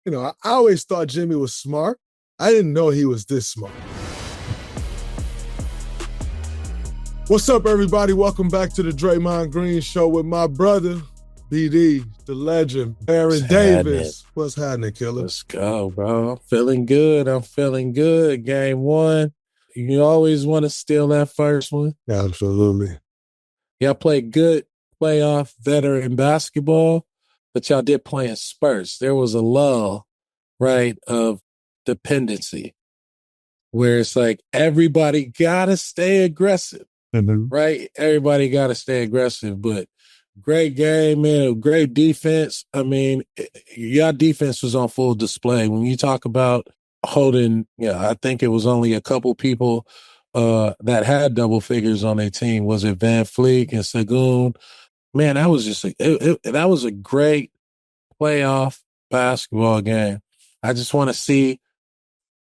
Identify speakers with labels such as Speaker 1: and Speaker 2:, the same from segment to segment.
Speaker 1: I always thought Jimmy was smart. I didn't know he was this smart. What's up, everybody? Welcome back to the Draymond Green Show with my brother, BD, the legend, Baron Davis. What's happening, killer?
Speaker 2: Let's go, bro. I'm feeling good. Game one. You always want to steal that first one.
Speaker 1: Absolutely.
Speaker 2: Y'all played good playoff veteran basketball, but y'all did play in spurts. There was a lull, right, of dependency where it's like everybody got to stay aggressive, right? Everybody got to stay aggressive, but great game, man. Great defense. I mean, your defense was on full display. When you talk about holding, I think it was only a couple people that had double figures on their team. Was it Van Fleek and Sagoon? Man, that was just that was a great playoff basketball game. I just want to see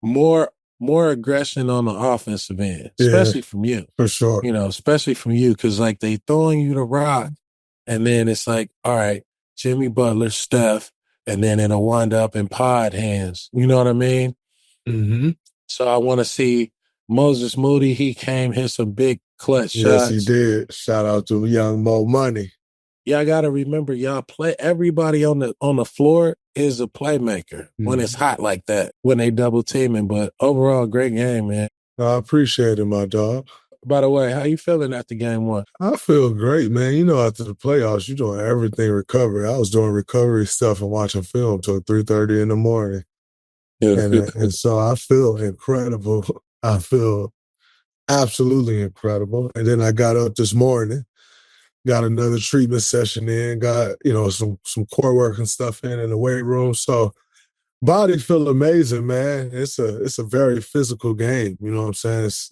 Speaker 2: more aggression on the offensive end, especially from you.
Speaker 1: For sure.
Speaker 2: Especially from you, because like they throwing you the rock, and then it's like, all right, Jimmy Butler, Steph, and then it'll wind up in pod hands. You know what I mean?
Speaker 1: Mm-hmm.
Speaker 2: So I want to see Moses Moody. He came, hit some big clutch shots.
Speaker 1: Yes, he did. Shout out to young Mo Money.
Speaker 2: Y'all got to remember, y'all play. Everybody on the floor is a playmaker when it's hot like that, when they double teaming. But overall, great game, man.
Speaker 1: I appreciate it, my dog.
Speaker 2: By the way, how you feeling after game one?
Speaker 1: I feel great, man. After the playoffs, you're doing everything recovery. I was doing recovery stuff and watching film till 3:30 in the morning.
Speaker 2: Yeah.
Speaker 1: And so I feel incredible. I feel absolutely incredible. And then I got up this morning, got another treatment session in, got, some core work and stuff in the weight room. So body feel amazing, man. It's a very physical game. You know what I'm saying? It's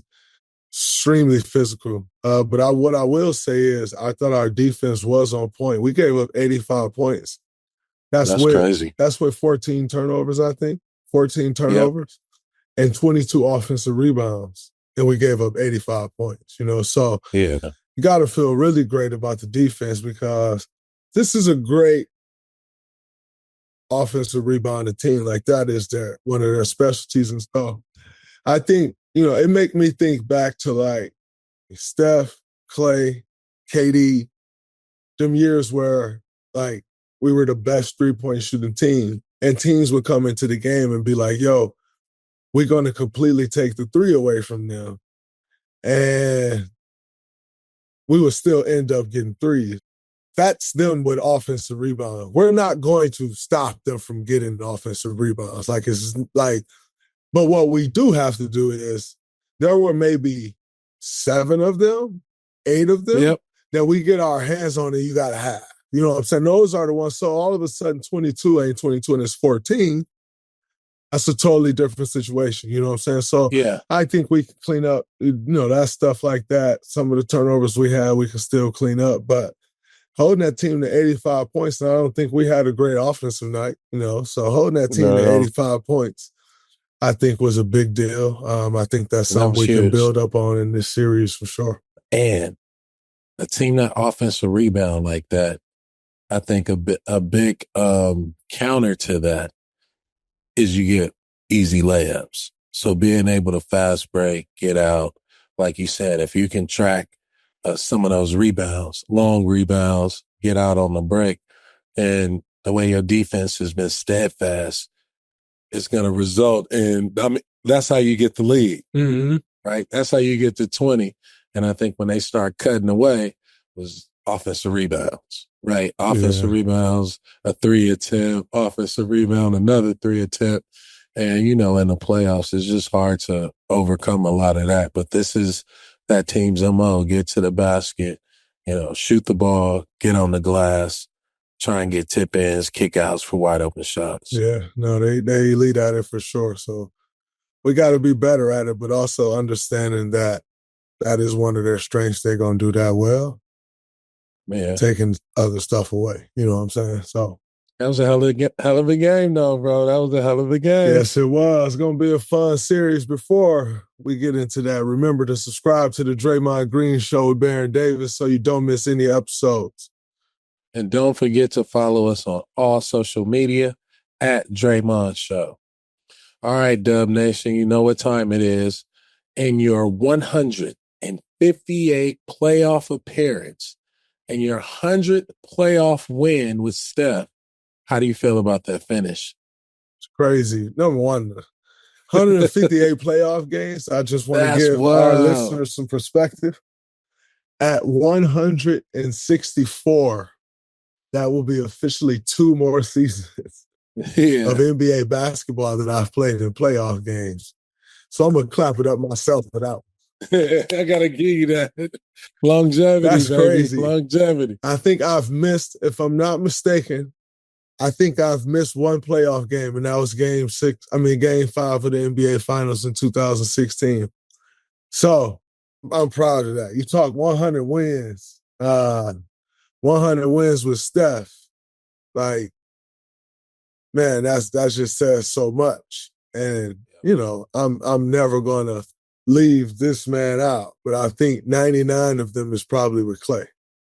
Speaker 1: extremely physical. But what I will say is I thought our defense was on point. We gave up 85 points. That's
Speaker 2: crazy.
Speaker 1: That's with 14 turnovers, I think. 14 turnovers and 22 offensive rebounds. And we gave up 85 points, So
Speaker 2: yeah,
Speaker 1: you got to feel really great about the defense because this is a great offensive rebounding team. Like that is one of their specialties and stuff. I think, it make me think back to like Steph, Clay, Cade, them years where like we were the best three-point shooting team and teams would come into the game and be like, yo, we're going to completely take the three away from them. And we would still end up getting threes. That's them with offensive rebound. We're not going to stop them from getting offensive rebounds. But what we do have to do is there were maybe 7 of them, 8 of them that we get our hands on and you got to have. You know what I'm saying? Those are the ones. So all of a sudden 22 ain't 22 and it's 14. That's a totally different situation. You know what I'm saying? So I think we can clean up, that stuff like that. Some of the turnovers we had, we can still clean up. But holding that team to 85 points, and I don't think we had a great offensive night, So holding that team to 85 points, I think was a big deal. I think that's something we can build up on in this series for sure.
Speaker 2: And a team that offensive rebound like that, I think a big counter to that is you get easy layups. So being able to fast break, get out, like you said, if you can track some of those rebounds, long rebounds, get out on the break, and the way your defense has been steadfast, it's going to result in, that's how you get the lead, right? That's how you get to 20. And I think when they start cutting away was offensive rebounds, right? Offensive rebounds, a 3 attempt, offensive rebound, another 3 attempt. And, in the playoffs, it's just hard to overcome a lot of that. But this is that team's MO. Get to the basket, shoot the ball, get on the glass, try and get tip-ins, kick-outs for wide-open shots.
Speaker 1: Yeah, no, they elite at it for sure. So we got to be better at it, but also understanding that is one of their strengths. They're going to do that well.
Speaker 2: Man.
Speaker 1: Taking other stuff away. You know what I'm saying? So
Speaker 2: that was a hell of a game, though, bro. That was a hell of a game.
Speaker 1: Yes, it was. It's going to be a fun series. Before we get into that, remember to subscribe to the Draymond Green Show with Baron Davis so you don't miss any episodes.
Speaker 2: And don't forget to follow us on all social media at Draymond Show. All right, Dub Nation, you know what time it is. In your 158th playoff appearance and your 100th playoff win with Steph, how do you feel about that finish?
Speaker 1: It's crazy. Number one, 158 playoff games. I just want to give our listeners some perspective. At 164, that will be officially 2 more seasons of NBA basketball that I've played in playoff games. So I'm going to clap it up myself for that one.
Speaker 2: I got to give you that. Longevity,
Speaker 1: That's
Speaker 2: baby.
Speaker 1: Crazy.
Speaker 2: Longevity.
Speaker 1: I think I've missed, if I'm not mistaken, I think I've missed one playoff game, and that was game 5 of the NBA Finals in 2016. So I'm proud of that. You talk 100 wins, 100 wins with Steph. Like, man, that just says so much. And, you know, I'm never going to leave this man out, but I think 99 of them is probably with Clay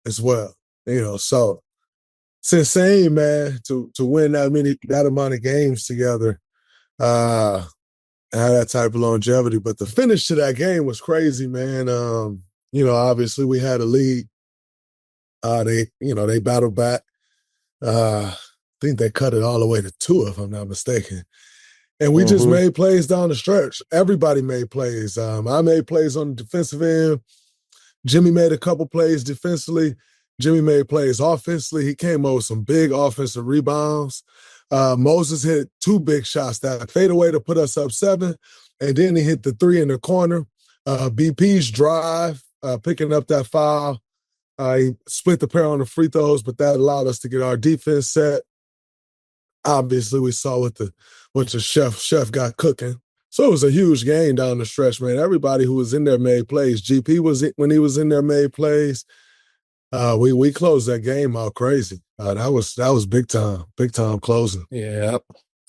Speaker 1: as well. You know, so it's insane, man, to win that amount of games together, have that type of longevity. But the finish to that game was crazy, man. You know, obviously we had a lead. They battled back. I think they cut it all the way to 2, if I'm not mistaken. And we just made plays down the stretch. Everybody made plays. I made plays on the defensive end. Jimmy made a couple plays defensively. Jimmy made plays offensively. He came up with some big offensive rebounds. Moses hit 2 big shots that fade away to put us up 7. And then he hit the 3 in the corner. BP's drive, picking up that foul. He split the pair on the free throws, but that allowed us to get our defense set. Obviously, we saw what the chef got cooking. So it was a huge game down the stretch, man. Everybody who was in there made plays. GP when he was in there made plays. We closed that game out crazy. That was big time closing.
Speaker 2: Yeah,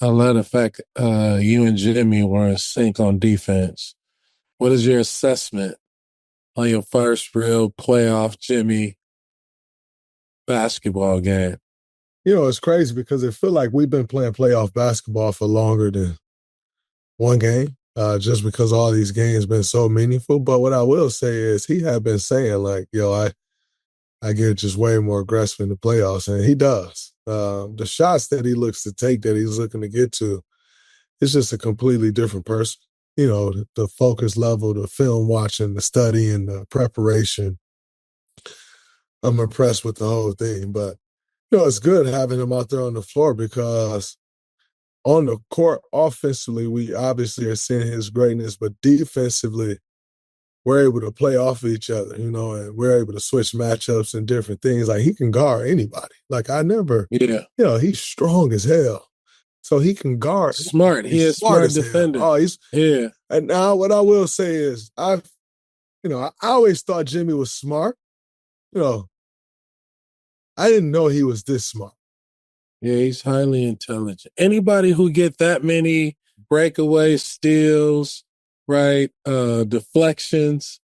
Speaker 2: I love the fact you and Jimmy were in sync on defense. What is your assessment on your first real playoff Jimmy basketball game?
Speaker 1: You know, it's crazy because it feels like we've been playing playoff basketball for longer than one game, just because all these games been so meaningful. But what I will say is he had been saying, like, yo, I get just way more aggressive in the playoffs, and he does. The shots that he looks to take, that he's looking to get to, it's just a completely different person. You know, the focus level, the film watching, the study, and the preparation. I'm impressed with the whole thing. But, you know, it's good having him out there on the floor because on the court, offensively, we obviously are seeing his greatness, but defensively, we're able to play off of each other, you know, and we're able to switch matchups and different things. Like, he can guard anybody. Like, you know, he's strong as hell. So he can guard.
Speaker 2: Smart. He is smart defender.
Speaker 1: Oh, And now what I will say is I always thought Jimmy was smart. You know, I didn't know he was this smart.
Speaker 2: Yeah, he's highly intelligent. Anybody who get that many breakaway steals, right, deflections,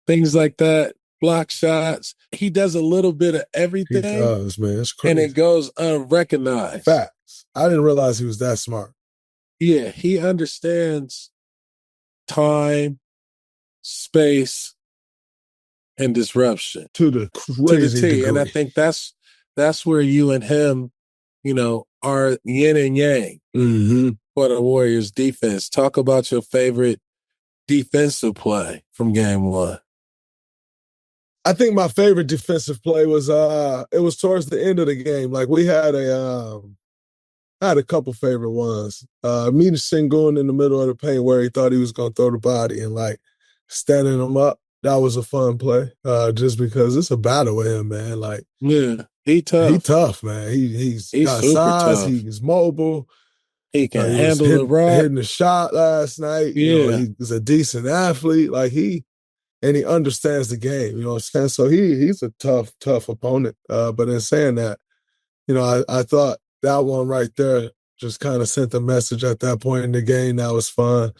Speaker 2: things like that, block shots, he does a little bit of everything. He
Speaker 1: does, man. It's crazy.
Speaker 2: And it goes unrecognized.
Speaker 1: Facts. I didn't realize he was that smart.
Speaker 2: Yeah, he understands time, space, and disruption.
Speaker 1: To the crazy degree.
Speaker 2: And I think that's where you and him, you know, are yin and yang for the Warriors defense. Talk about your favorite defensive play from game 1.
Speaker 1: I think my favorite defensive play was it was towards the end of the game. Like, we had I had a couple favorite ones. Meeting Sengun in the middle of the paint where he thought he was going to throw the body and, like, standing him up. That was a fun play, just because it's a battle with him, man. Like,
Speaker 2: yeah, he tough.
Speaker 1: He tough, man. He's got
Speaker 2: super
Speaker 1: size.
Speaker 2: Tough.
Speaker 1: He's mobile.
Speaker 2: He can handle the rock.
Speaker 1: Hitting the shot last night.
Speaker 2: Yeah.
Speaker 1: You know, he's a decent athlete. Like, he understands the game. You know what I'm saying? So he's a tough opponent. But in saying that, you know, I thought that one right there just kind of sent a message at that point in the game. That was fun.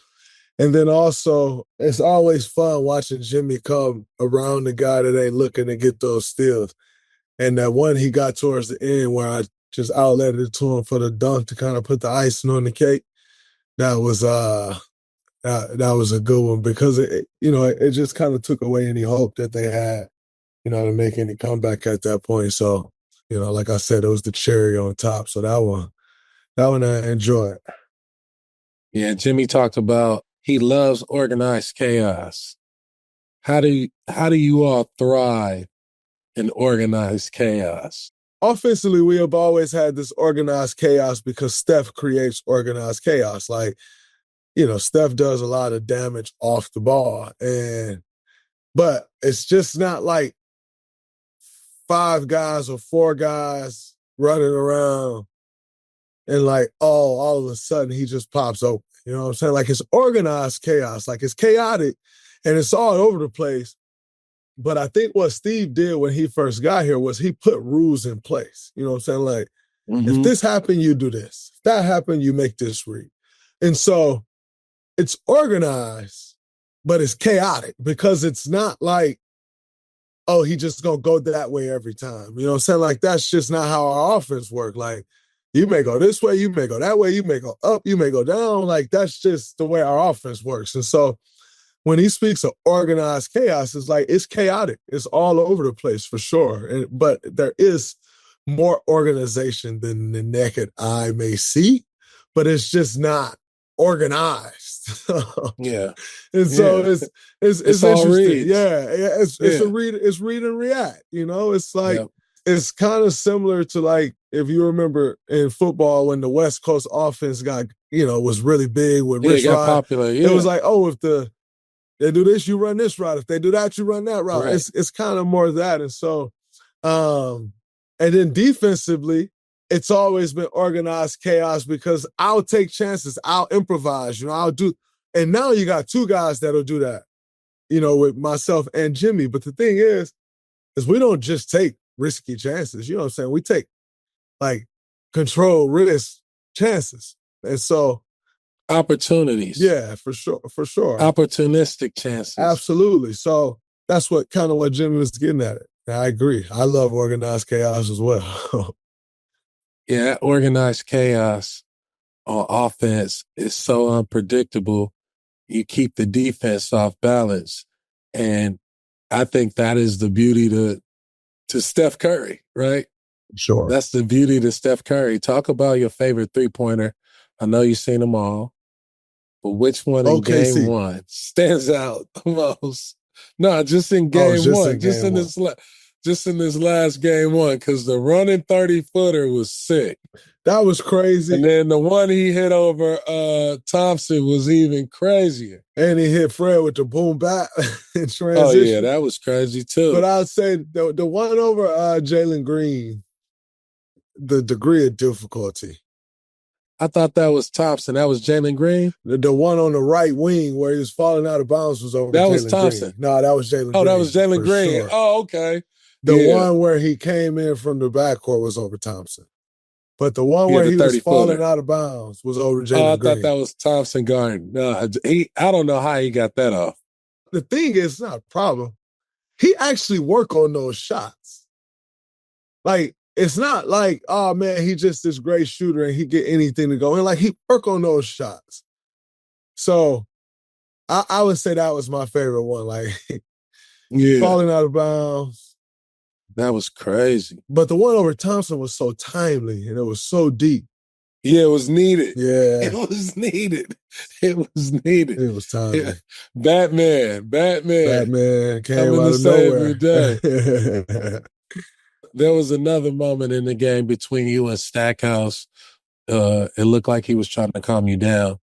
Speaker 1: And then also, it's always fun watching Jimmy come around the guy that ain't looking to get those steals. And that one he got towards the end where I just outletted it to him for the dunk to kind of put the icing on the cake. That was that was a good one because it just kind of took away any hope that they had, to make any comeback at that point. So, like I said, it was the cherry on top. So that one I enjoyed.
Speaker 2: Yeah, Jimmy talked about he loves organized chaos. How do you all thrive in organized chaos?
Speaker 1: Offensively, we have always had this organized chaos because Steph creates organized chaos. Like, Steph does a lot of damage off the ball. But it's just not like 5 guys or 4 guys running around and like, all of a sudden he just pops open. You know what I'm saying? Like it's organized chaos. Like it's chaotic and it's all over the place. But I think what Steve did when he first got here was he put rules in place. You know what I'm saying? Like, if this happened, you do this. If that happened, you make this read. And so it's organized, but it's chaotic because it's not like, oh, he just gonna go that way every time. You know what I'm saying? Like, that's just not how our offense works. Like, you may go this way, you may go that way, you may go up, you may go down. Like, that's just the way our offense works. And so when he speaks of organized chaos, it's like it's chaotic. It's all over the place for sure. But there is more organization than the naked eye may see, but it's just not organized.
Speaker 2: Yeah.
Speaker 1: And so it's
Speaker 2: all
Speaker 1: interesting.
Speaker 2: reads.
Speaker 1: Yeah. It's read and react. It's like it's kind of similar to like if you remember in football when the West Coast offense got, was really big with Rich Rod.
Speaker 2: Popular. Yeah.
Speaker 1: It was like, oh, if they do this, you run this route. If they do that, you run that route. Right. It's kind of more of that. And so, and then defensively, it's always been organized chaos because I'll take chances. I'll improvise, I'll do. And now you got 2 guys that'll do that, with myself and Jimmy. But the thing is we don't just take risky chances. You know what I'm saying? We take like control, risk, chances. And so,
Speaker 2: opportunities.
Speaker 1: Yeah, for sure.
Speaker 2: Opportunistic chances.
Speaker 1: Absolutely. So that's what Jimmy was getting at it. And I agree. I love organized chaos as well.
Speaker 2: Yeah, organized chaos on offense is so unpredictable. You keep the defense off balance. And I think that is the beauty to Steph Curry, right?
Speaker 1: Sure.
Speaker 2: That's the beauty to Steph Curry. Talk about your favorite three-pointer. I know you've seen them all. But which one in game 1 stands out the most? No, just in game 1. Just in this last game 1, because the running 30-footer was sick.
Speaker 1: That was crazy.
Speaker 2: And then the one he hit over Thompson was even crazier.
Speaker 1: And he hit Fred with the boom bat in transition.
Speaker 2: Oh, yeah, that was crazy too.
Speaker 1: But I'd say the one over Jalen Green, the degree of difficulty.
Speaker 2: I thought that was Thompson. That was Jalen Green?
Speaker 1: The one on the right wing where he was falling out of bounds was over
Speaker 2: That
Speaker 1: Jalen
Speaker 2: was Thompson.
Speaker 1: Green. No, that was Jalen Green.
Speaker 2: Oh, that was Jalen Green.
Speaker 1: Sure.
Speaker 2: Oh, okay.
Speaker 1: The one where he came in from the backcourt was over Thompson. But the one where he was falling out of bounds was over Jalen Green.
Speaker 2: I thought that was Thompson Garden. No, I don't know how he got that off.
Speaker 1: The thing is, it's not a problem. He actually worked on those shots. Like, it's not like, oh, man, he just this great shooter and he get anything to go in. Like, he work on those shots. So I would say that was my favorite one. Like, falling out of bounds.
Speaker 2: That was crazy.
Speaker 1: But the one over Thompson was so timely and it was so deep.
Speaker 2: Yeah, it was needed.
Speaker 1: Yeah.
Speaker 2: It was needed. It was needed.
Speaker 1: It was timely.
Speaker 2: Yeah. Batman
Speaker 1: came out of nowhere.
Speaker 2: There was another moment in the game between you and Stackhouse. It looked like he was trying to calm you down.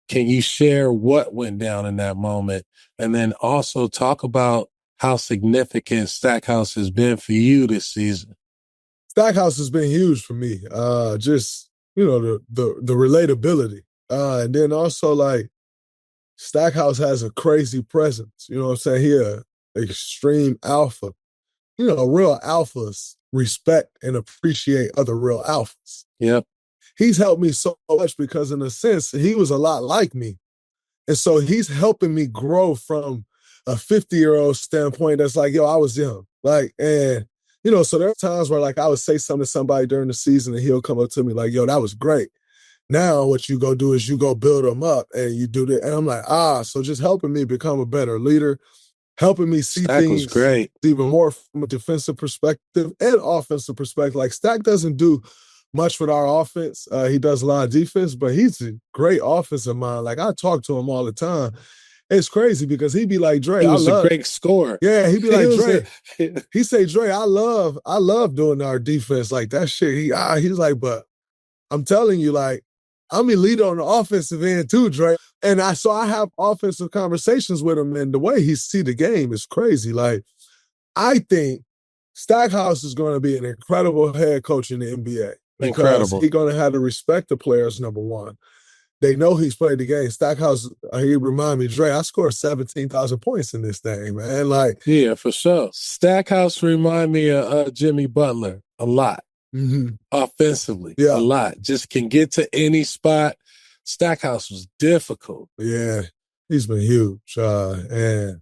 Speaker 2: Can you share what went down in that moment? And then also talk about how significant Stackhouse has been for you this season.
Speaker 1: Stackhouse has been huge for me. Just, the relatability. And then also like Stackhouse has a crazy presence. You know what I'm saying? He a extreme alpha. Real alphas respect and appreciate other real alphas.
Speaker 2: Yep.
Speaker 1: He's helped me so much because in a sense, he was a lot like me. And so he's helping me grow from a 50-year-old standpoint that's like, yo, I was young. Like, and, So there are times where like I would say something to somebody during the season and he'll come up to me like, yo, that was great. Now what you go do is you go build them up and you do that. And I'm like, so just helping me become a better leader, helping me see
Speaker 2: Stack was
Speaker 1: things
Speaker 2: great.
Speaker 1: even more from a defensive perspective and offensive perspective. Like Stack doesn't do much with our offense. He does a lot of defense, but he's a great offensive mind. Like I talk to him all the time. It's crazy because he'd be like, Dray,
Speaker 2: he was a great scorer.
Speaker 1: Yeah, he'd be like, Dray. He say, Dray, I love doing our defense. Like that shit. He's like, but I'm telling you, like, I'm elite on the offensive end too, Dray. And I have offensive conversations with him, and the way he see the game is crazy. Like, I think Stackhouse is going to be an incredible head coach in the NBA. Because he's going to have to respect the players, number one. They know he's played the game. Stackhouse, he remind me, Dre, I scored 17,000 points in this thing, man. Like,
Speaker 2: yeah, for sure. Stackhouse remind me of Jimmy Butler a lot. Offensively, a lot. Just can get to any spot. Stackhouse was difficult.
Speaker 1: Yeah, he's been huge. And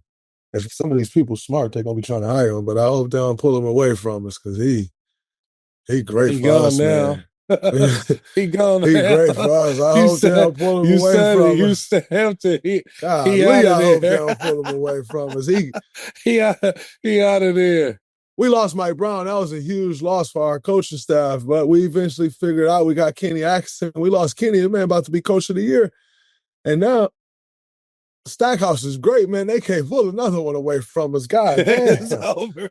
Speaker 1: if some of these people smart, they're going to be trying to hire him, but I hope they don't pull him away from us because he great for us,
Speaker 2: now.
Speaker 1: Man.
Speaker 2: He gone.
Speaker 1: He great for us. I hope they don't pull him away from us.
Speaker 2: You said Hampton. He out
Speaker 1: of
Speaker 2: there.
Speaker 1: I hope they don't pull him away from us.
Speaker 2: He out of there.
Speaker 1: We lost Mike Brown. That was a huge loss for our coaching staff, but we eventually figured out we got Kenny Atkinson. We lost Kenny, the man about to be coach of the year. And now Stackhouse is great, man. They can't pull another one away from us. God damn.
Speaker 2: It's over.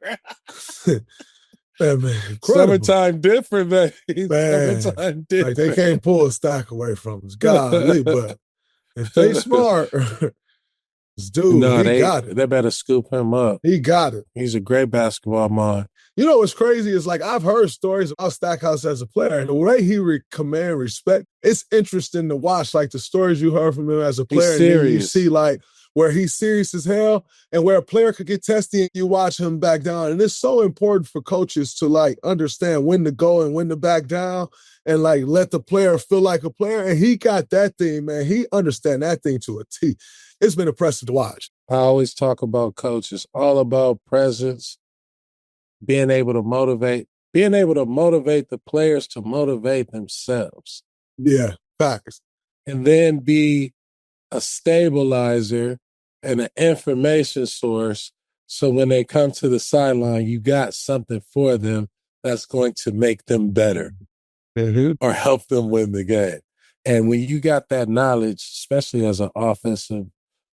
Speaker 1: Man,
Speaker 2: summertime different, man.
Speaker 1: Summertime different. Like they can't pull a Stack away from us. Golly, but if they smart, dude, he got it.
Speaker 2: They better scoop him up.
Speaker 1: He got it.
Speaker 2: He's a great basketball mind.
Speaker 1: You know what's crazy is like I've heard stories about Stackhouse as a player, and the way he command respect, it's interesting to watch. Like the stories you heard from him as a player,
Speaker 2: he's serious.
Speaker 1: And then you see like where he's serious as hell and where a player could get testy and you watch him back down. And it's so important for coaches to like understand when to go and when to back down and like let the player feel like a player. And he got that thing, man. He understand that thing to a T. It's been impressive to watch.
Speaker 2: I always talk about coaches, all about presence, being able to motivate the players to motivate themselves.
Speaker 1: Yeah, facts.
Speaker 2: And then be a stabilizer and an information source. So when they come to the sideline, you got something for them that's going to make them better or help them win the game. And when you got that knowledge, especially as an offensive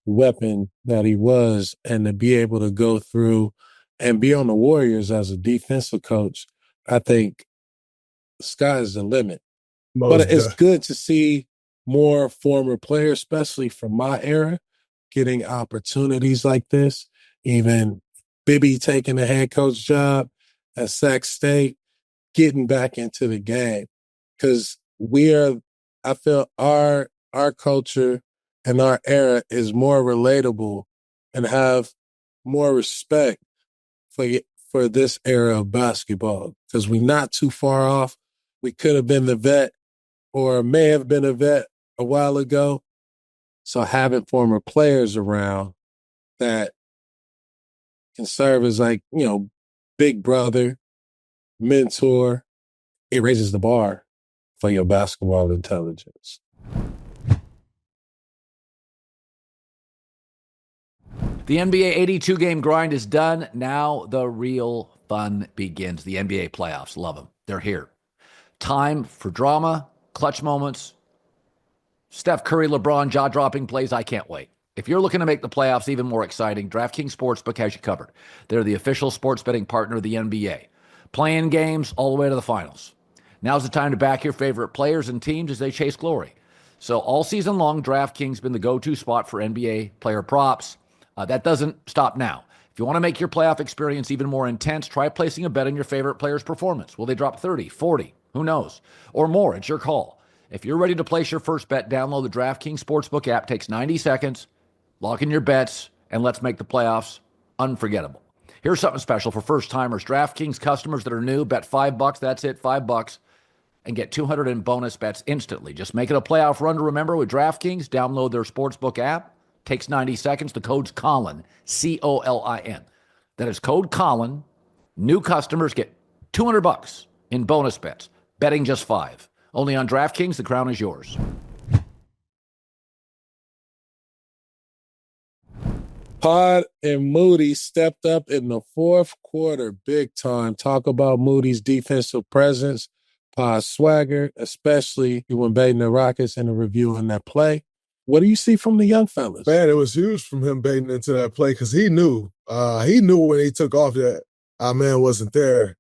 Speaker 2: weapon that he was, and to be able to go through and be on the Warriors as a defensive coach, I think the sky is the limit. But it's good to see more former players, especially from my era, getting opportunities like this. Even Bibby taking the head coach job at Sac State, getting back into the game. Because I feel our culture and our era is more relatable and have more respect for this era of basketball. Because we're not too far off. We could have been the vet or may have been a vet a while ago. So having former players around that can serve as like, big brother, mentor, it raises the bar for your basketball intelligence.
Speaker 3: The NBA 82-game grind is done. Now the real fun begins. The NBA playoffs. Love them. They're here. Time for drama, clutch moments, Steph Curry, LeBron, jaw-dropping plays. I can't wait. If you're looking to make the playoffs even more exciting, DraftKings Sportsbook has you covered. They're the official sports betting partner of the NBA. Playing games all the way to the finals. Now's the time to back your favorite players and teams as they chase glory. So all season long, DraftKings has been the go-to spot for NBA player props. That doesn't stop now. If you want to make your playoff experience even more intense, try placing a bet on your favorite player's performance. Will they drop 30, 40? Who knows? Or more. It's your call. If you're ready to place your first bet, download the DraftKings Sportsbook app. Takes 90 seconds. Lock in your bets, and let's make the playoffs unforgettable. Here's something special for first-timers. DraftKings customers that are new, bet $5. That's it, $5. And get 200 in bonus bets instantly. Just make it a playoff run to remember with DraftKings. Download their Sportsbook app. Takes 90 seconds. The code's Colin, C-O-L-I-N. That is code Colin. New customers get $200 in bonus bets, betting just $5. Only on DraftKings, the crown is yours.
Speaker 2: Pod and Moody stepped up in the fourth quarter big time. Talk about Moody's defensive presence, Pod's swagger, especially when baiting the Rockets and reviewing that play. What do you see from the young fellas?
Speaker 1: Man, it was huge from him baiting into that play because he knew. He knew when he took off that our man wasn't there.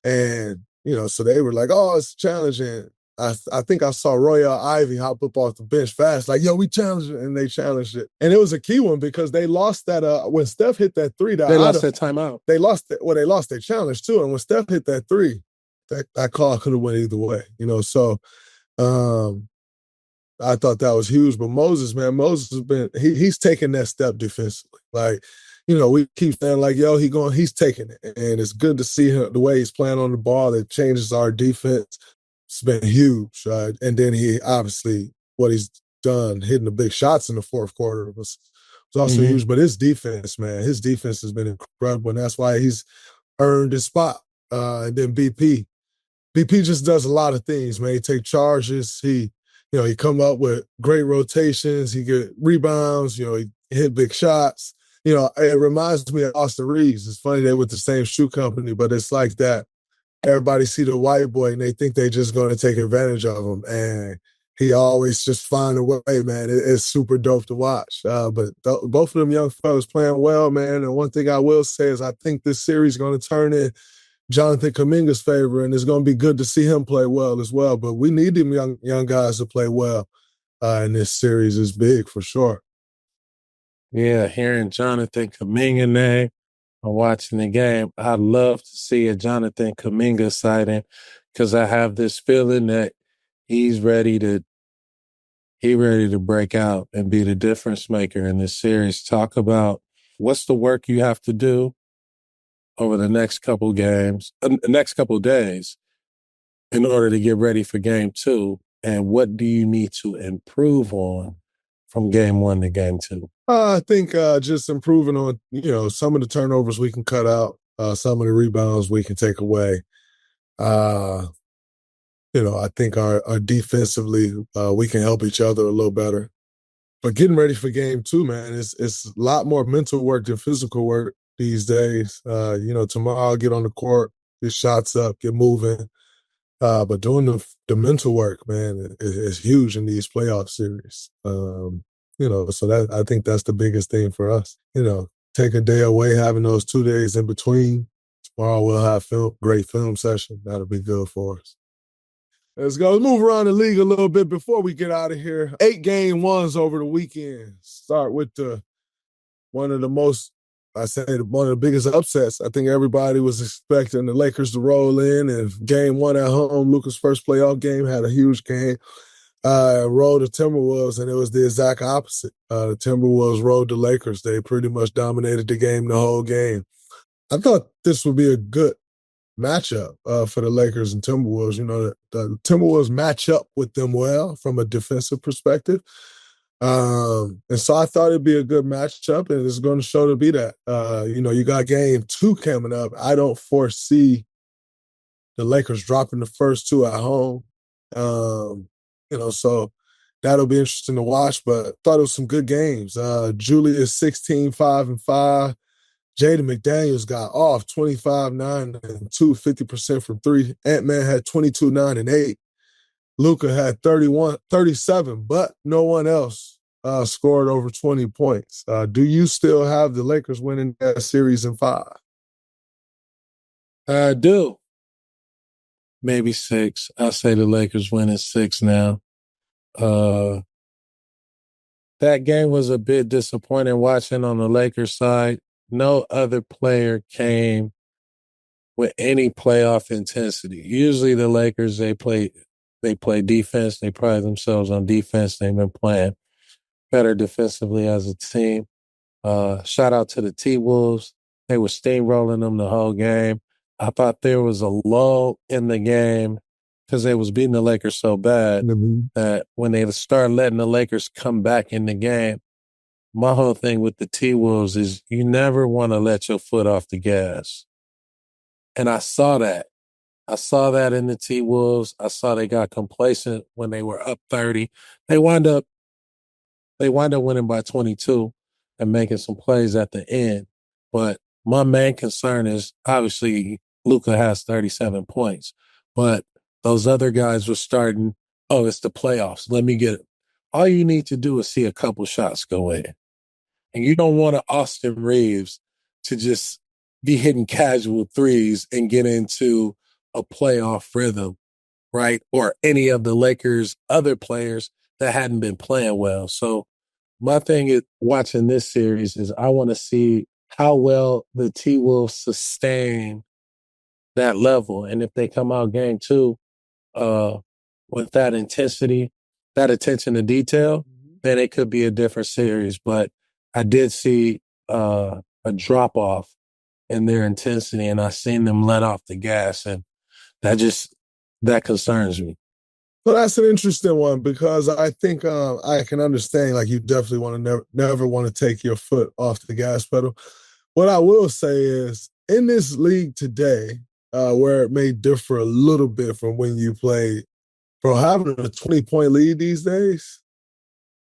Speaker 1: And, so they were like, oh, it's challenging. I think I saw Royale Ivy hop up off the bench fast, like, yo, we challenged it, and they challenged it. And it was a key one because they lost that when Steph hit that three.
Speaker 2: They lost that timeout.
Speaker 1: They lost their challenge too. And when Steph hit that three, that call could have went either way, so I thought that was huge. But Moses has been, he's taking that step defensively. Like, we keep saying like, yo, he's taking it. And it's good to see him, the way he's playing on the ball. It changes our defense. It's been huge. And then he obviously, what he's done, hitting the big shots in the fourth quarter was also huge. But his defense, man, his defense has been incredible. And that's why he's earned his spot. And then BP just does a lot of things, man. He takes charges. He come up with great rotations. He get rebounds. He hit big shots. It reminds me of Austin Reeves. It's funny they're with the same shoe company, but it's like that. Everybody see the white boy and they think they're just going to take advantage of him. And he always just find a way, man. It's super dope to watch. But both of them young fellas playing well, man. And one thing I will say is I think this series is going to turn in Jonathan Kuminga's favor, and it's going to be good to see him play well as well. But we need them young guys to play well in this series is big for sure.
Speaker 2: Yeah, hearing Jonathan Kuminga name or watching the game, I'd love to see a Jonathan Kuminga sighting because I have this feeling that he's ready to break out and be the difference maker in this series. Talk about what's the work you have to do over the next couple days in order to get ready for game 2, and what do you need to improve on from game 1 to game 2?
Speaker 1: I think just improving on, some of the turnovers we can cut out, some of the rebounds we can take away. I think our defensively, we can help each other a little better. But getting ready for game 2, man, it's a lot more mental work than physical work these days. Tomorrow I'll get on the court, get shots up, get moving. But doing the mental work, man, is huge in these playoff series. So I think that's the biggest thing for us. Take a day away, having those 2 days in between. Tomorrow we'll have great film session. That'll be good for us. Let's go. Let's move around the league a little bit before we get out of here. 8 game ones over the weekend. Start with one of the biggest upsets. I think everybody was expecting the Lakers to roll in, and game 1 at home, Luka's first playoff game, had a huge game. Rode the Timberwolves, and it was the exact opposite. The Timberwolves rode the Lakers. They pretty much dominated the game the whole game. I thought this would be a good matchup for the Lakers and Timberwolves. The Timberwolves match up with them well from a defensive perspective. And so I thought it'd be a good matchup, and it's going to show to be that. You got game 2 coming up. I don't foresee the Lakers dropping the first 2 at home. So that'll be interesting to watch, but I thought it was some good games. Julius 16, 5 and 5. Jaden McDaniels got off 25, 9 and 2, 50% from 3. Ant-Man had 22, 9 and 8. Luka had 37, but no one else scored over 20 points. Do you still have the Lakers winning that series in 5?
Speaker 2: I do. Maybe 6. I'll say the Lakers win in 6 now. That game was a bit disappointing watching on the Lakers side. No other player came with any playoff intensity. Usually the Lakers, they play defense. They pride themselves on defense. They've been playing better defensively as a team. Shout out to the T-Wolves. They were steamrolling them the whole game. I thought there was a lull in the game because they was beating the Lakers so bad that when they start letting the Lakers come back in the game, my whole thing with the T-Wolves is you never want to let your foot off the gas. And I saw that. I saw that in the T-Wolves. I saw they got complacent when they were up 30. They wind up winning by 22 and making some plays at the end. But my main concern is obviously Luka has 37 points, but those other guys were starting, oh, it's the playoffs. Let me get it. All you need to do is see a couple shots go in. And you don't want Austin Reeves to just be hitting casual threes and get into a playoff rhythm, right? Or any of the Lakers' other players that hadn't been playing well. So my thing is watching this series is I want to see how well the T-Wolves sustain that level. And if they come out game two with that intensity, that attention to detail, then it could be a different series. But I did see a drop off in their intensity, and I seen them let off the gas, and that concerns me.
Speaker 1: Well, that's an interesting one because I think I can understand, like, you definitely want to never want to take your foot off the gas pedal. What I will say is, in this league today, where it may differ a little bit from when you played, bro, having a 20-point lead these days,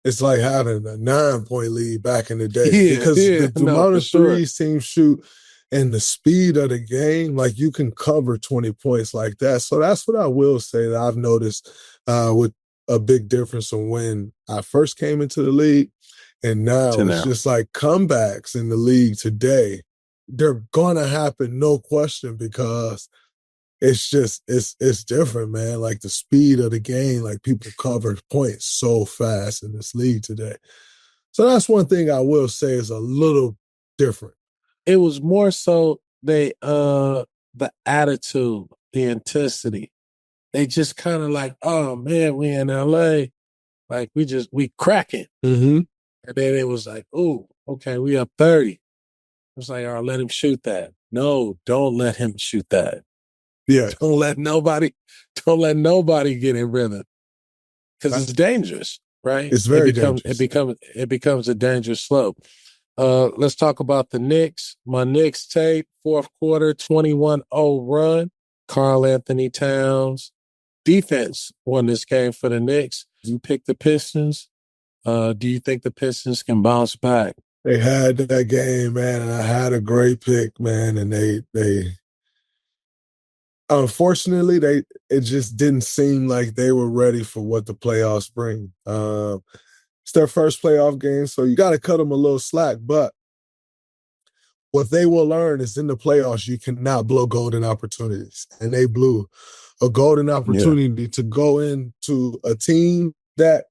Speaker 1: it's like having a 9-point lead back in the day. Because the amount of threes teams shoot and the speed of the game, like, you can cover 20 points like that. So that's what I will say that I've noticed with a big difference from when I first came into the league. And now it's just like comebacks in the league today. They're going to happen, no question, because it's just, it's different, man. Like, the speed of the game, like, people cover points so fast in this league today. So that's one thing I will say is a little different.
Speaker 2: It was more so the attitude, the intensity. They just kind of like, oh man, we in LA. Like, we cracking.
Speaker 1: Mm-hmm.
Speaker 2: And then it was like, oh, okay, we up 30. It was like, all right, let him shoot that. No, don't let him shoot that.
Speaker 1: Yeah.
Speaker 2: Don't let nobody get in rhythm. Because it's dangerous, right?
Speaker 1: It's very dangerous.
Speaker 2: It becomes a dangerous slope. Let's talk about the Knicks. My Knicks tape, fourth quarter, 21-0 run. Karl-Anthony Towns. Defense won this game for the Knicks. You picked the Pistons. Do you think the Pistons can bounce back?
Speaker 1: They had that game, man, and I had a great pick, man, and they unfortunately, it just didn't seem like they were ready for what the playoffs bring. It's their first playoff game, so you got to cut them a little slack. But what they will learn is in the playoffs, you cannot blow golden opportunities. And they blew a golden opportunity to go into a team that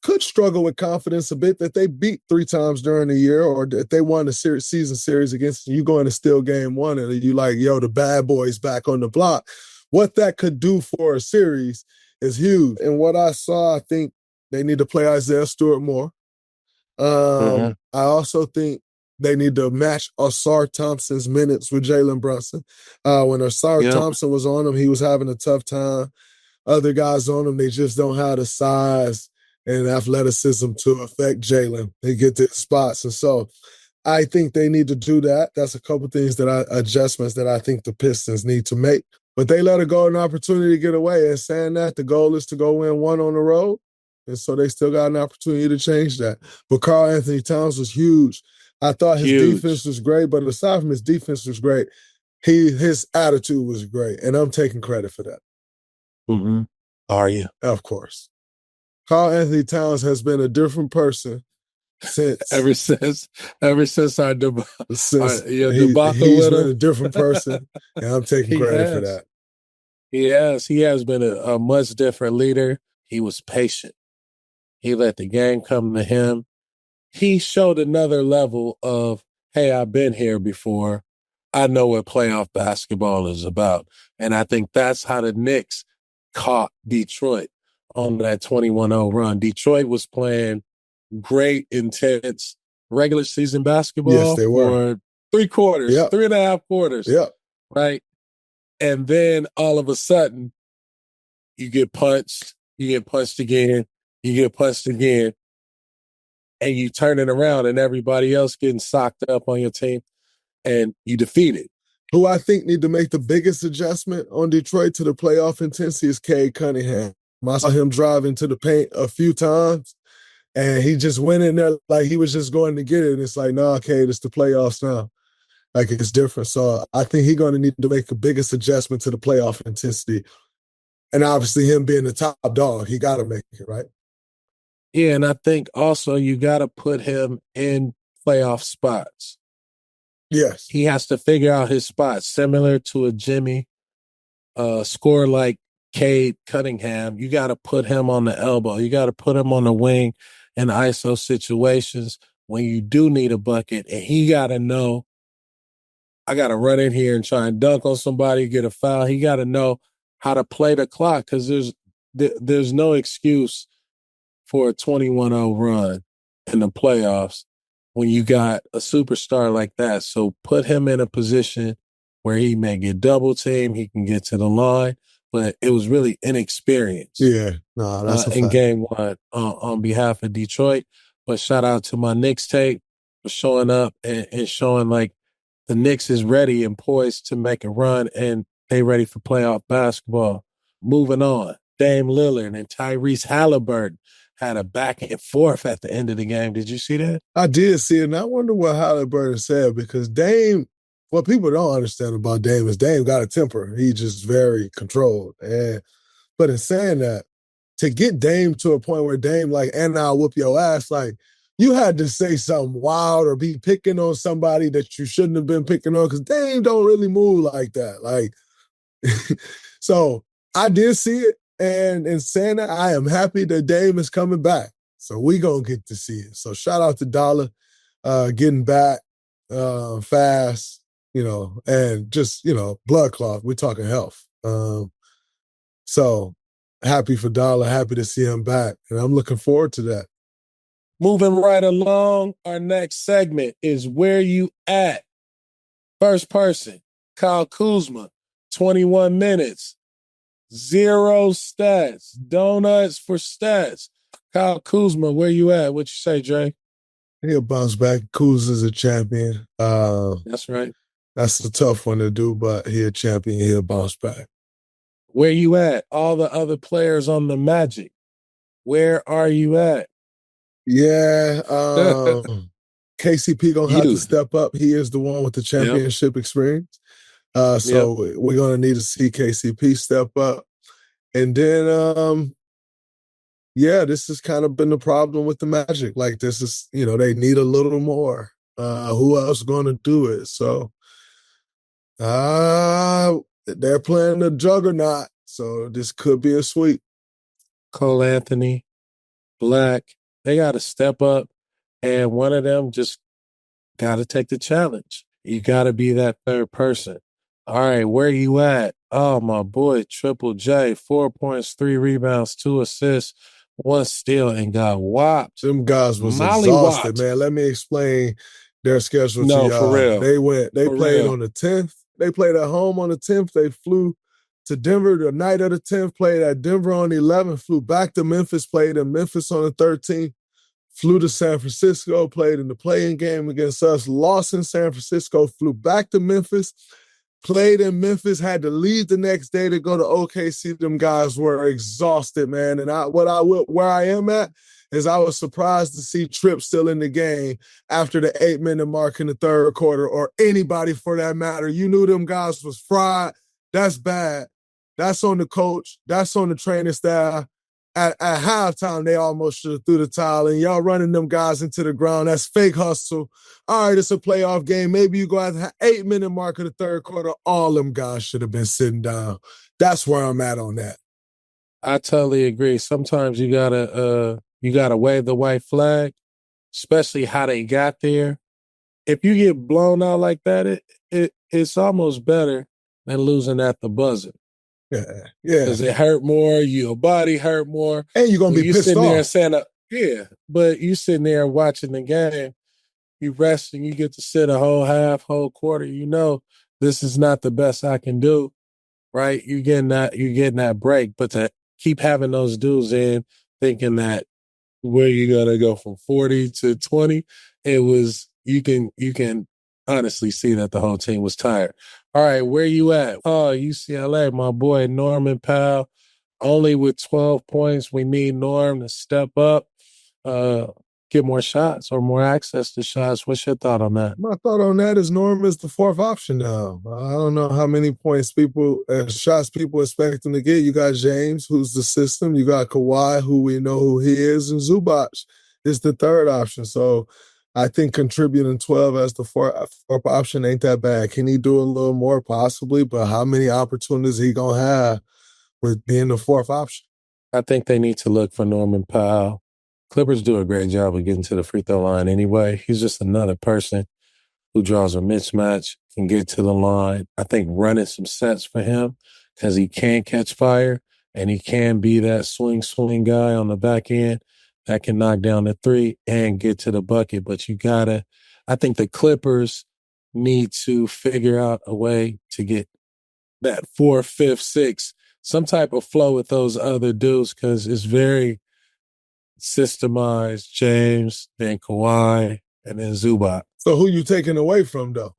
Speaker 1: could struggle with confidence a bit, that they beat 3 times during the year, or that they won the season series against you, going to steal game one, and you like, yo, the bad boys back on the block. What that could do for a series is huge. And what I saw, I think they need to play Isaiah Stewart more. I also think they need to match Ausar Thompson's minutes with Jalen Brunson. When Ausar Thompson was on him, he was having a tough time. Other guys on him, they just don't have the size and athleticism to affect Jalen. They get to spots. And so I think they need to do that. That's a couple things adjustments that I think the Pistons need to make. But they let a golden opportunity to get away. And saying that, the goal is to go win one on the road. And so they still got an opportunity to change that. But Karl-Anthony Towns was huge. I thought his defense was great, but aside from his defense was great, his attitude was great. And I'm taking credit for that.
Speaker 2: Mm-hmm. Are you?
Speaker 1: Of course. Karl-Anthony Towns has been a different person since
Speaker 2: ever since our debacle.
Speaker 1: He's been a different person, and I'm taking credit for that.
Speaker 2: He has been a much different leader. He was patient. He let the game come to him. He showed another level of, hey, I've been here before. I know what playoff basketball is about. And I think that's how the Knicks caught Detroit on that 21-0 run. Detroit was playing great, intense regular season basketball for 3 quarters, 3.5 quarters. Right? And then all of a sudden, you get punched again, and you turn it around and everybody else getting socked up on your team and you defeat it.
Speaker 1: Who I think need to make the biggest adjustment on Detroit to the playoff intensity is Cade Cunningham. I saw him drive into the paint a few times, and he just went in there like he was just going to get it. And it's like, nah, Cade, it's the playoffs now. Like, it's different. So I think he's going to need to make the biggest adjustment to the playoff intensity. And obviously him being the top dog, he got to make it, right?
Speaker 2: Yeah, and I think also you got to put him in playoff spots.
Speaker 1: Yes.
Speaker 2: He has to figure out his spots, similar to a Jimmy score like Cade Cunningham. You got to put him on the elbow. You got to put him on the wing in ISO situations when you do need a bucket. And he got to know, I got to run in here and try and dunk on somebody, get a foul. He got to know how to play the clock because there's no excuse for a 21-0 run in the playoffs when you got a superstar like that. So put him in a position where he may get double teamed, he can get to the line, but it was really inexperience.
Speaker 1: Yeah, no, that's a fact.
Speaker 2: In game one on behalf of Detroit. But shout out to my Knicks tape for showing up and showing like the Knicks is ready and poised to make a run and they ready for playoff basketball. Moving on, Dame Lillard and Tyrese Halliburton had a back and forth at the end of the game. Did you see that?
Speaker 1: I did see it, and I wonder what Halliburton said because Dame, what people don't understand about Dame is Dame got a temper. He's just very controlled. But in saying that, to get Dame to a point where Dame like, and I'll whoop your ass, like, you had to say something wild or be picking on somebody that you shouldn't have been picking on because Dame don't really move like that. Like, so I did see it. And in saying that, I am happy that Dame is coming back. So we going to get to see it. So shout out to Dollar getting back fast, and just, blood clot. We're talking health. So happy for Dollar, happy to see him back. And I'm looking forward to that.
Speaker 2: Moving right along, our next segment is Where You At? First person, Kyle Kuzma, 21 minutes. 0 stats. Donuts for stats. Kyle Kuzma, where you at? What you say, Dre?
Speaker 1: He'll bounce back. Kuzma's a champion.
Speaker 2: That's right.
Speaker 1: That's a tough one to do, but he's a champion. He'll bounce back.
Speaker 2: Where you at? All the other players on the Magic. Where are you at?
Speaker 1: Yeah. KCP going to have to step up. He is the one with the championship experience. So we're going to need to see KCP step up. And then, this has kind of been the problem with the Magic. Like, this is, they need a little more. Who else going to do it? So they're playing the juggernaut. So this could be a sweep.
Speaker 2: Karl-Anthony, Black, they got to step up. And one of them just got to take the challenge. You got to be that third person. All right, where you at? Oh, my boy, Triple J, 4 points, 3 rebounds, 2 assists, 1 steal, and got whopped.
Speaker 1: Them guys was exhausted, man. Let me explain their schedule to y'all.
Speaker 2: For real.
Speaker 1: They played on the 10th. They played at home on the 10th. They flew to Denver the night of the 10th, played at Denver on the 11th, flew back to Memphis, played in Memphis on the 13th, flew to San Francisco, played in the play-in game against us, lost in San Francisco, flew back to Memphis, played in Memphis, had to leave the next day to go to OKC. Them guys were exhausted, man. And where I am at is I was surprised to see Tripp still in the game after the 8-minute mark in the third quarter, or anybody for that matter. You knew them guys was fried. That's bad. That's on the coach. That's on the training staff. At halftime, they almost should have threw the towel, and y'all running them guys into the ground. That's fake hustle. All right, it's a playoff game. Maybe you go at the 8-minute mark of the third quarter. All them guys should have been sitting down. That's where I'm at on that.
Speaker 2: I totally agree. Sometimes you gotta wave the white flag, especially how they got there. If you get blown out like that, it's almost better than losing at the buzzer.
Speaker 1: Yeah.
Speaker 2: Because it hurt more, your body hurt more.
Speaker 1: And you're going to be pissed
Speaker 2: sitting
Speaker 1: off.
Speaker 2: there saying, but you sitting there watching the game, you resting, you get to sit a whole half, whole quarter, this is not the best I can do, right? You're getting that break. But to keep having those dudes in, thinking that where you're going to go from 40 to 20, it was, you can honestly see that the whole team was tired. All right, where you at? Oh, UCLA, my boy Norman Powell, only with 12 points. We need Norm to step up, get more shots or more access to shots. What's your thought on that?
Speaker 1: My thought on that is Norm is the fourth option now. I don't know how many points shots people expect him to get. You got James, who's the system. You got Kawhi, who we know who he is, and Zubac is the third option. So I think contributing 12 as the fourth option ain't that bad. Can he do a little more? Possibly, but how many opportunities he gonna have with being the fourth option?
Speaker 2: I think they need to look for Norman Powell. Clippers do a great job of getting to the free throw line anyway. He's just another person who draws a mismatch, can get to the line. I think running some sets for him because he can catch fire and he can be that swing guy on the back end that can knock down the three and get to the bucket. But I think the Clippers need to figure out a way to get that 4, 5, 6, some type of flow with those other dudes because it's very systemized. James, then Kawhi, and then Zubac.
Speaker 1: So who you taking away from, though?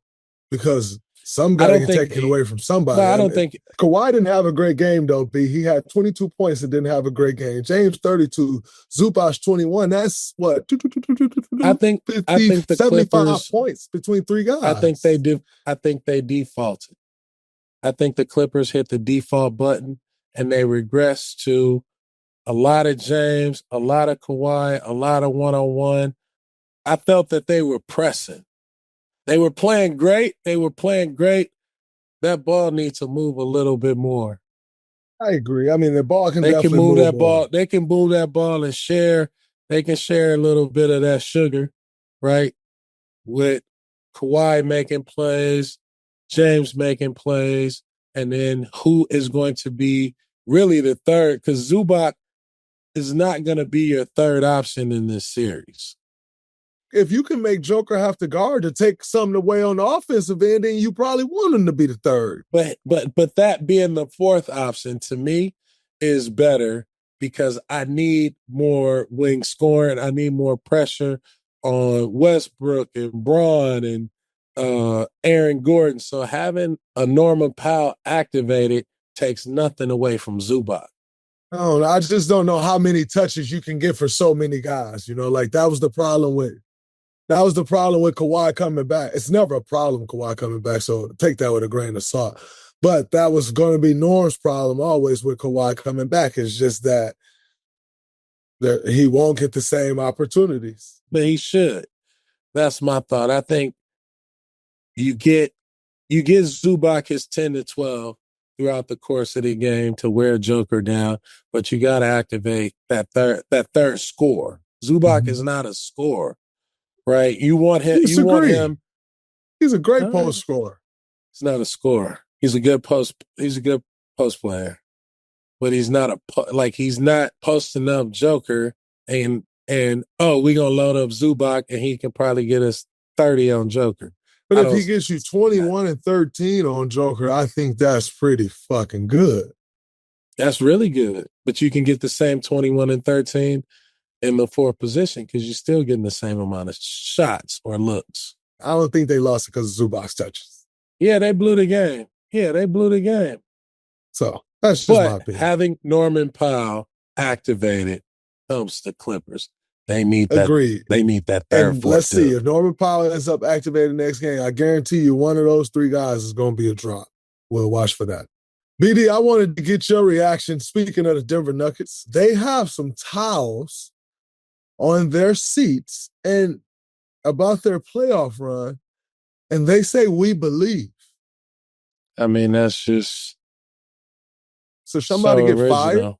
Speaker 1: Because somebody get taken away from somebody.
Speaker 2: No, I don't think
Speaker 1: Kawhi didn't have a great game though. B. He had 22 points and didn't have a great game. James 32, Zubac 21. That's what?
Speaker 2: I think the
Speaker 1: 75
Speaker 2: Clippers,
Speaker 1: points between three guys.
Speaker 2: I think they defaulted. I think the Clippers hit the default button and they regressed to a lot of James, a lot of Kawhi, a lot of one-on-one. I felt that they were pressing. They were playing great. That ball needs to move a little bit more.
Speaker 1: I agree. I mean, the ball can
Speaker 2: definitely
Speaker 1: move
Speaker 2: that
Speaker 1: more.
Speaker 2: ball. They can move that ball and share. They can share a little bit of that sugar, right? With Kawhi making plays, James making plays, and then who is going to be really the third? Because Zubac is not going to be your third option in this series.
Speaker 1: If you can make Joker have to guard to take something away on the offensive end, then you probably want him to be the third.
Speaker 2: But that being the fourth option to me is better because I need more wing scoring. I need more pressure on Westbrook and Braun and Aaron Gordon. So having a Norman Powell activated takes nothing away from Zubac.
Speaker 1: I just don't know how many touches you can get for so many guys. That was the problem with Kawhi coming back. It's never a problem, Kawhi coming back, so take that with a grain of salt. But that was going to be Norm's problem always with Kawhi coming back. It's just that he won't get the same opportunities.
Speaker 2: But he should. That's my thought. I think you get Zubac his 10 to 12 throughout the course of the game to wear Joker down, but you got to activate that third score. Zubac is not a scorer, right? You want him.
Speaker 1: He's a great post scorer.
Speaker 2: He's not a scorer. He's a good post player, but he's not he's not posting up Joker and we're gonna load up Zubac and he can probably get us 30 on Joker.
Speaker 1: But if he gets you 21 and 13 on Joker, I think that's pretty fucking good.
Speaker 2: That's really good. But you can get the same 21 and 13 in the fourth position because you're still getting the same amount of shots or looks.
Speaker 1: I don't think they lost it because of Zubac's touches.
Speaker 2: Yeah, they blew the game.
Speaker 1: So that's just my opinion.
Speaker 2: Having Norman Powell activated helps the Clippers. They need that.
Speaker 1: Agreed.
Speaker 2: They need that third,
Speaker 1: and
Speaker 2: fourth.
Speaker 1: Let's see. If Norman Powell ends up activated next game, I guarantee you one of those three guys is going to be a drop. We'll watch for that. BD, I wanted to get your reaction. Speaking of the Denver Nuggets, they have some towels on their seats and about their playoff run, and they say, "We believe."
Speaker 2: I mean, that's just
Speaker 1: so somebody get fired.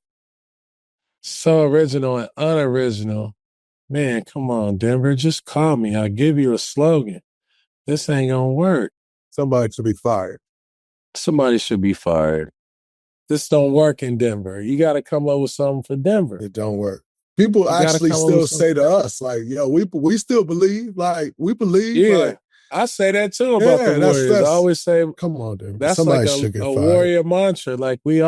Speaker 2: So original and unoriginal. Man, come on, Denver. Just call me. I'll give you a slogan. This ain't going to work.
Speaker 1: Somebody should be fired.
Speaker 2: Somebody should be fired. This don't work in Denver. You got to come up with something for Denver.
Speaker 1: It don't work. People actually still say to us, like, yo, we still believe. Like, we believe.
Speaker 2: Yeah.
Speaker 1: Like,
Speaker 2: I say that too about the Warriors. I always say,
Speaker 1: come on, Denver.
Speaker 2: That's
Speaker 1: somebody
Speaker 2: like a Warrior mantra. Like, we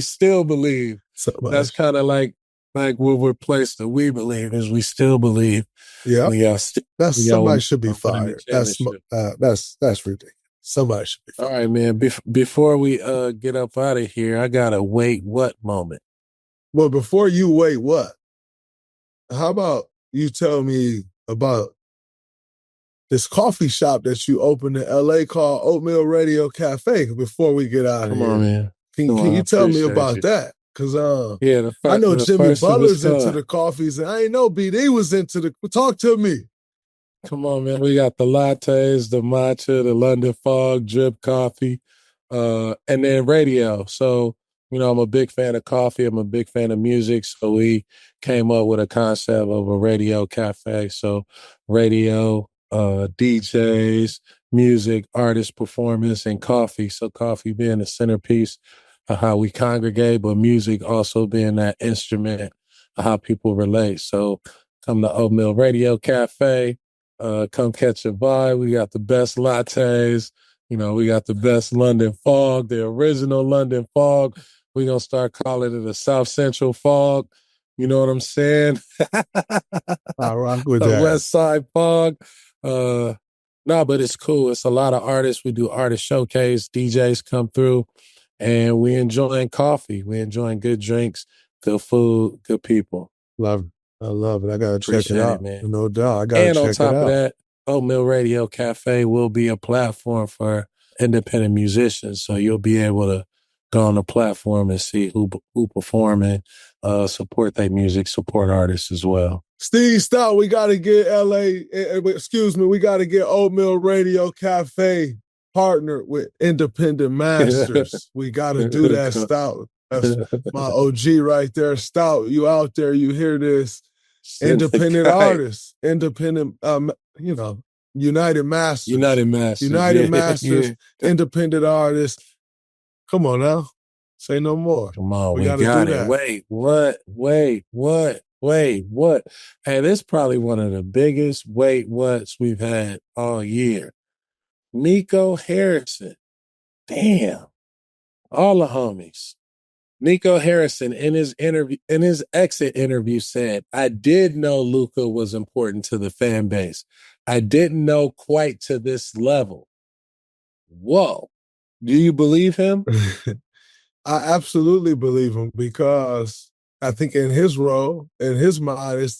Speaker 2: still believe. That's kind of like what we're placed that we believe is we still believe.
Speaker 1: Yeah. Somebody should be fired. That's ridiculous. Somebody should be
Speaker 2: All
Speaker 1: fired.
Speaker 2: right, man. Before we get up out of here, I got a wait what moment.
Speaker 1: Well, before you wait, what? How about you tell me about this coffee shop that you opened in LA called Oatmeal Radio Cafe before we get out of
Speaker 2: Come
Speaker 1: here?
Speaker 2: on, man.
Speaker 1: Can
Speaker 2: Come on,
Speaker 1: you
Speaker 2: I
Speaker 1: tell me
Speaker 2: appreciate
Speaker 1: about
Speaker 2: you.
Speaker 1: that? Because
Speaker 2: Yeah,
Speaker 1: I know
Speaker 2: the
Speaker 1: Jimmy
Speaker 2: first of its
Speaker 1: Butler's into
Speaker 2: kind.
Speaker 1: the coffees, and I ain't know BD was into the. Talk to me.
Speaker 2: Come on, man. We got the lattes, the matcha, the London Fog, drip coffee, and then radio. So, I'm a big fan of coffee. I'm a big fan of music. So we came up with a concept of a radio cafe. So radio, DJs, music, artist performance, and coffee. So coffee being the centerpiece of how we congregate, but music also being that instrument of how people relate. So come to Oatmeal Radio Cafe. Come catch a vibe. We got the best lattes. We got the best London Fog, the original London Fog. We're going to start calling it a South Central Fog. You know what I'm saying?
Speaker 1: I rock with
Speaker 2: The
Speaker 1: that.
Speaker 2: West Side Fog. No, but it's cool. It's a lot of artists. We do artist showcase. DJs come through, and we enjoying coffee. We enjoying good drinks, good food, good people.
Speaker 1: Love it. I love it. I got to check
Speaker 2: Appreciate
Speaker 1: it
Speaker 2: it,
Speaker 1: out,
Speaker 2: man.
Speaker 1: No doubt. I got to
Speaker 2: And on
Speaker 1: check
Speaker 2: top
Speaker 1: it
Speaker 2: of
Speaker 1: out.
Speaker 2: that, Oatmeal Radio Cafe will be a platform for independent musicians. So you'll be able to go on the platform and see who perform and support their music, support artists as well.
Speaker 1: Steve Stout, we got to get we got to get Oatmeal Radio Cafe partnered with Independent Masters. We got to do that, Stout. That's my OG right there. Stout, you out there, you hear this. Independent artists, independent, United Masters.
Speaker 2: United Masters.
Speaker 1: Independent artists. Come on now. Say no more.
Speaker 2: Come on, we
Speaker 1: gotta
Speaker 2: got
Speaker 1: do
Speaker 2: it.
Speaker 1: that.
Speaker 2: Wait, what? Hey, this is probably one of the biggest what's we've had all year. Nico Harrison. Damn. All the homies. Nico Harrison in his exit interview said, "I did know Luka was important to the fan base. I didn't know quite to this level." Whoa. Do you believe him?
Speaker 1: I absolutely believe him because I think in his role, in his mind,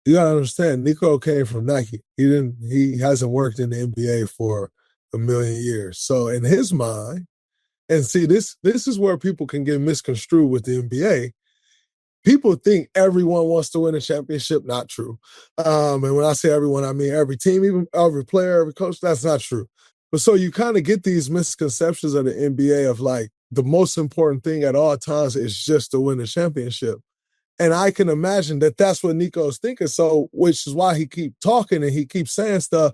Speaker 1: you gotta understand, Nico came from Nike. He hasn't worked in the NBA for a million years. So in his mind, and see, this is where people can get misconstrued with the NBA. People think everyone wants to win a championship. Not true. And when I say everyone, I mean every team, even every player, every coach. That's not true. But so you kind of get these misconceptions of the NBA of like the most important thing at all times is just to win a championship. And I can imagine that that's what Nico's thinking. So, which is why he keep talking and he keeps saying stuff.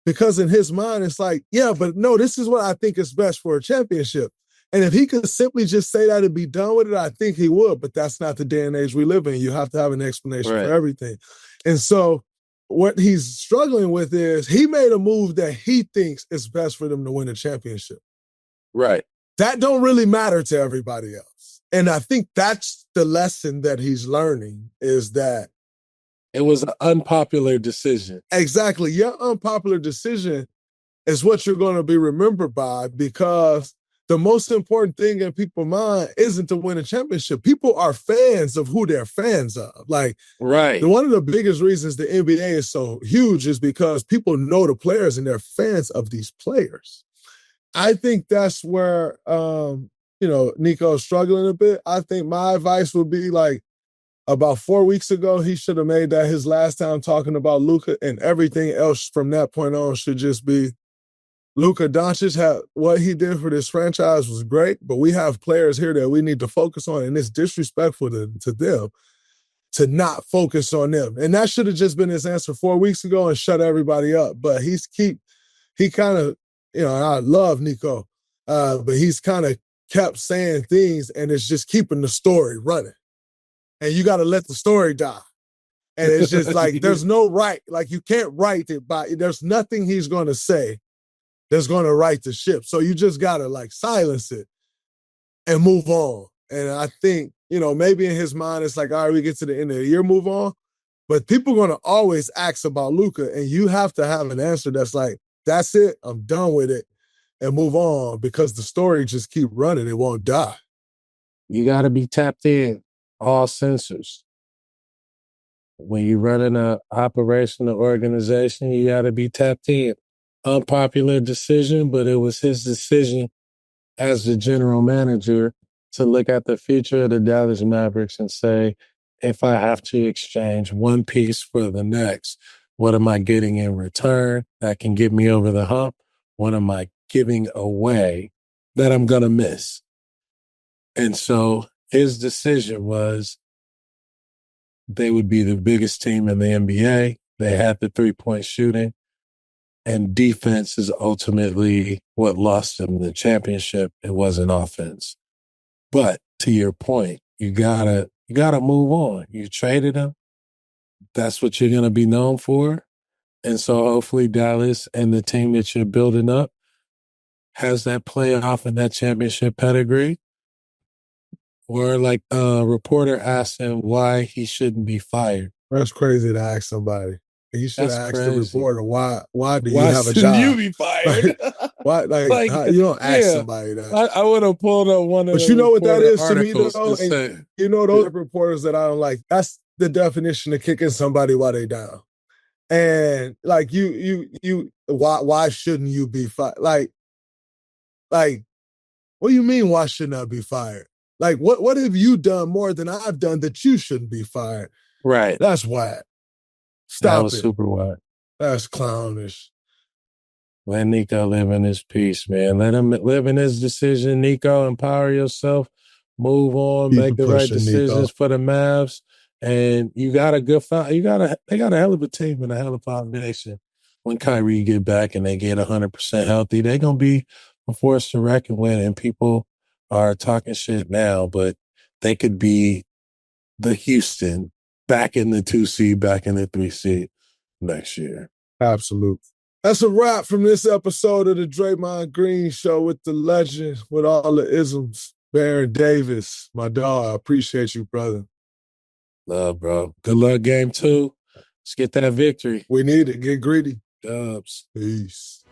Speaker 1: Because in his mind, it's like, yeah, but no, this is what I think is best for a championship. And if he could simply just say that and be done with it, I think he would. But that's not the day and age we live in. You have to have an explanation for everything. And so what he's struggling with is he made a move that he thinks is best for them to win a championship.
Speaker 2: Right.
Speaker 1: That don't really matter to everybody else. And I think that's the lesson that he's learning is that
Speaker 2: it was an unpopular decision.
Speaker 1: Exactly. Your unpopular decision is what you're going to be remembered by because the most important thing in people's mind isn't to win a championship. People are fans of who they're fans of. Like, one of the biggest reasons the NBA is so huge is because people know the players and they're fans of these players. I think that's where, Nico's struggling a bit. I think my advice would be like, about 4 weeks ago, he should have made that his last time talking about Luka, and everything else from that point on should just be Luka Doncic had what he did for this franchise was great, but we have players here that we need to focus on, and it's disrespectful to them to not focus on them. And that should have just been his answer 4 weeks ago and shut everybody up. But he kind of, I love Nico, but he's kind of kept saying things, and it's just keeping the story running. And you got to let the story die. And it's just like, there's no right. Like, you can't write it there's nothing he's going to say that's going to right the ship. So you just got to, like, silence it and move on. And I think, maybe in his mind, it's like, all right, we get to the end of the year, move on. But people are going to always ask about Luka, and you have to have an answer that's like, that's it, I'm done with it. and move on because the story just keep running. It won't die.
Speaker 2: You got to be tapped in, all sensors. When you're running an operational organization, you got to be tapped in. Unpopular decision, but it was his decision as the general manager to look at the future of the Dallas Mavericks and say, if I have to exchange one piece for the next, what am I getting in return that can get me over the hump? What am I giving away that I'm going to miss? And so his decision was they would be the biggest team in the NBA. They had the three-point shooting. And defense is ultimately what lost them the championship. It wasn't offense. But to your point, you gotta move on. You traded him. That's what you're gonna be known for. And so hopefully Dallas and the team that you're building up has that playoff and that championship pedigree. Or like a reporter asked him why he shouldn't be fired.
Speaker 1: That's crazy to ask somebody. You should have asked the reporter, why do you have a job?
Speaker 2: Why shouldn't you be fired?
Speaker 1: Why, you don't ask somebody that.
Speaker 2: I would have pulled up one of
Speaker 1: But you know what that is to me, though? You know those reporters that I don't like, that's the definition of kicking somebody while they down. And like why shouldn't you be fired? Like, what do you mean why shouldn't I be fired? Like, what have you done more than I've done that you shouldn't be fired?
Speaker 2: Right.
Speaker 1: That's whack. Stop
Speaker 2: that was it. Super whack.
Speaker 1: That's clownish.
Speaker 2: Let Nico live in his peace, man. Let him live in his decision. Nico, empower yourself. Move on. Make the right decisions for the Mavs. And you got a good they got a hell of a team and a hell of a foundation. When Kyrie get back and they get 100% healthy, they're gonna be a force to reckon with. And people are talking shit now, but they could be the Houston back in the 2 seed, back in the 3 seed next year.
Speaker 1: Absolutely. That's a wrap from this episode of the Draymond Green Show with the legend, with all the isms. Baron Davis, my dog. I appreciate you, brother.
Speaker 2: Love, bro. Good luck, game 2. Let's get that victory.
Speaker 1: We need it. Get greedy.
Speaker 2: Dubs.
Speaker 1: Peace.